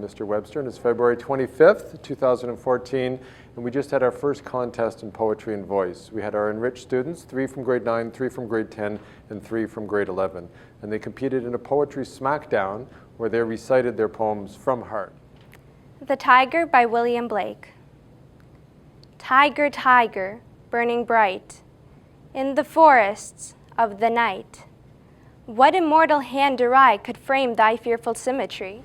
Mr. Webster, and it's February 25th, 2014, and we just had our first contest in poetry and voice. We had our enriched students, 3 from grade 9, 3 from grade 10, and 3 from grade 11, and they competed in a poetry smackdown where they recited their poems from heart. The Tiger by William Blake. Tiger, tiger, burning bright in the forests of the night, what immortal hand or eye could frame thy fearful symmetry?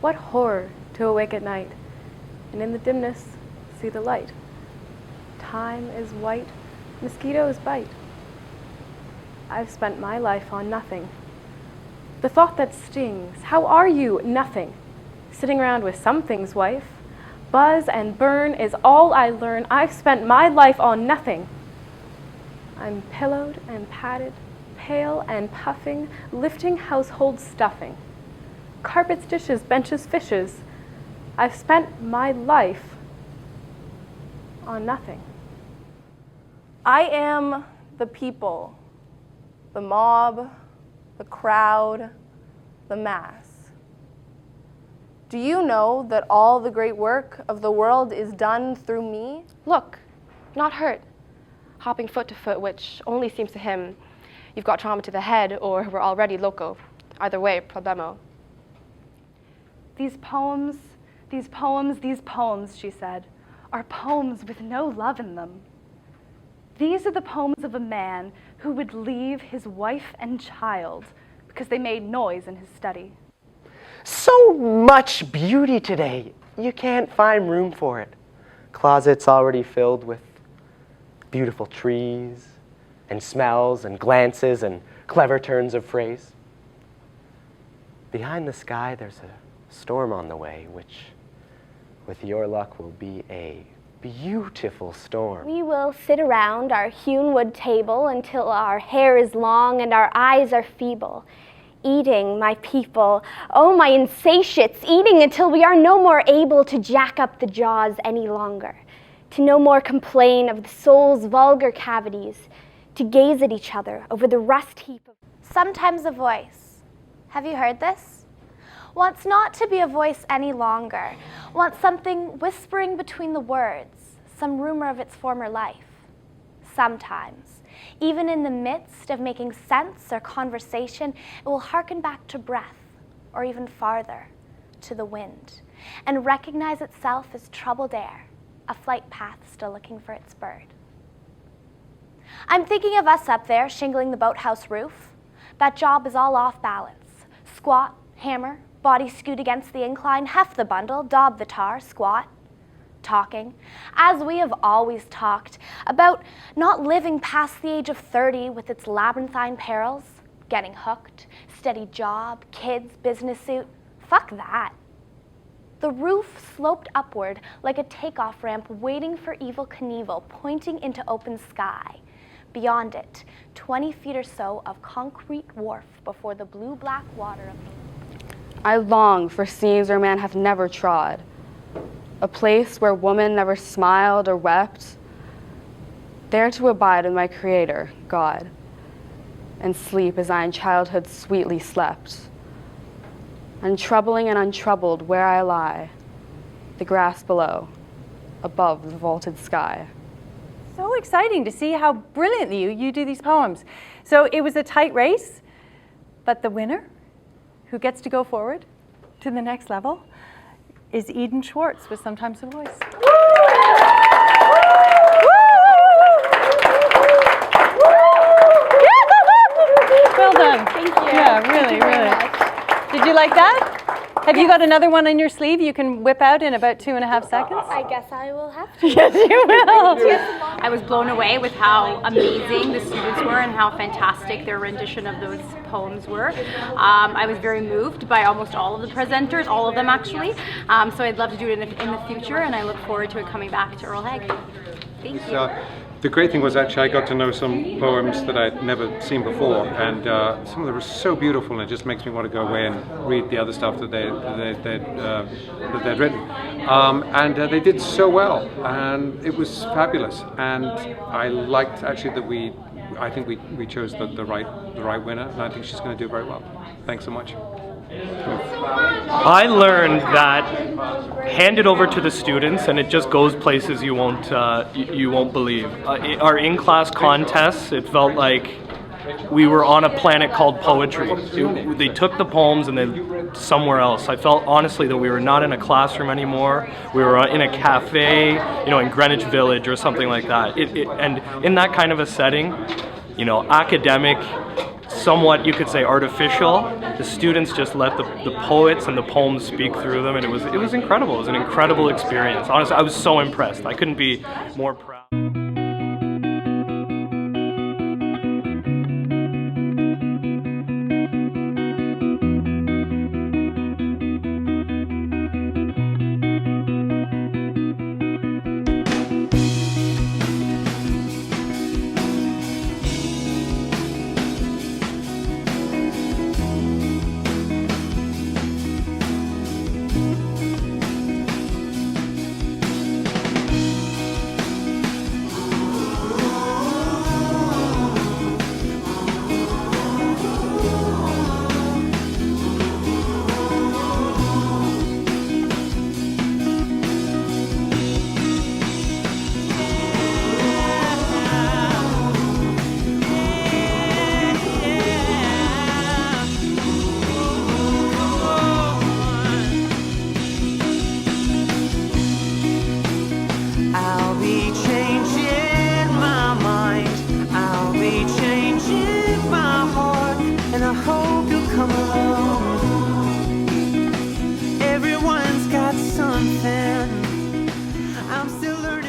What horror to awake at night, and in the dimness see the light. Time is white, mosquitoes bite. I've spent my life on nothing. The thought that stings, how are you, nothing? Sitting around with something's wife. Buzz and burn is all I learn. I've spent my life on nothing. I'm pillowed and padded, pale and puffing, lifting household stuffing. Carpets, dishes, benches, fishes. I've spent my life on nothing. I am the people, the mob, the crowd, the mass. Do you know that all the great work of the world is done through me? Look, not hurt, hopping foot to foot, which only seems to him you've got trauma to the head or we're already loco. Either way, problemo. These poems, she said, are poems with no love in them. These are the poems of a man who would leave his wife and child because they made noise in his study. So much beauty today, you can't find room for it. Closets already filled with beautiful trees and smells and glances and clever turns of phrase. Behind the sky, there's a storm on the way, which, with your luck, will be a beautiful storm. We will sit around our hewn wood table until our hair is long and our eyes are feeble. Eating, my people, oh my insatiates, eating until we are no more able to jack up the jaws any longer, to no more complain of the soul's vulgar cavities, to gaze at each other over the rust heap of... Sometimes a voice. Have you heard this? Wants not to be a voice any longer, wants something whispering between the words, some rumor of its former life. Sometimes, even in the midst of making sense or conversation, it will hearken back to breath, or even farther, to the wind, and recognize itself as troubled air, a flight path still looking for its bird. I'm thinking of us up there shingling the boathouse roof. That job is all off balance. Squat, hammer, body scoot against the incline, heft the bundle, daub the tar, squat. Talking, as we have always talked, about not living past the age of 30 with its labyrinthine perils, getting hooked, steady job, kids, business suit. Fuck that. The roof sloped upward like a takeoff ramp waiting for Evel Knievel, pointing into open sky. Beyond it, 20 feet or so of concrete wharf before the blue-black water of the... I long for scenes where man hath never trod, a place where woman never smiled or wept, there to abide with my Creator, God, and sleep as I in childhood sweetly slept. Untroubling and untroubled where I lie, the grass below, above the vaulted sky. So exciting to see how brilliantly you do these poems. So it was a tight race, but the winner, who gets to go forward to the next level, is Eden Schwartz with Sometimes a Voice. Well done. Thank you. Yeah, Thank really, you very really. much. Did you like that? Have you got another one on your sleeve you can whip out in about 2.5 seconds? I guess I will have to. Yes, you will. I was blown away with how amazing the students were and how fantastic their rendition of those poems were. I was very moved by almost all of the presenters, all of them actually. So I'd love to do it in the future, and I look forward to it coming back to Earl Haig. Thank you. The great thing was actually I got to know some poems that I'd never seen before, and some of them were so beautiful, and it just makes me want to go away and read the other stuff that they'd written. And they did so well, and it was fabulous. And I liked actually that I think we chose the right winner, and I think she's going to do very well. Thanks so much. I learned that hand it over to the students and it just goes places you won't believe. Our in-class contests, it felt like we were on a planet called poetry. They took the poems and then somewhere else. I felt honestly that we were not in a classroom anymore. We were in a cafe, in Greenwich Village or something like that. And in that kind of a setting, academic, somewhat you could say artificial, the students just let the poets and the poems speak through them, and it was incredible. It was an incredible experience. Honestly, I was so impressed. I couldn't be more proud. Everyone's got something. I'm still learning.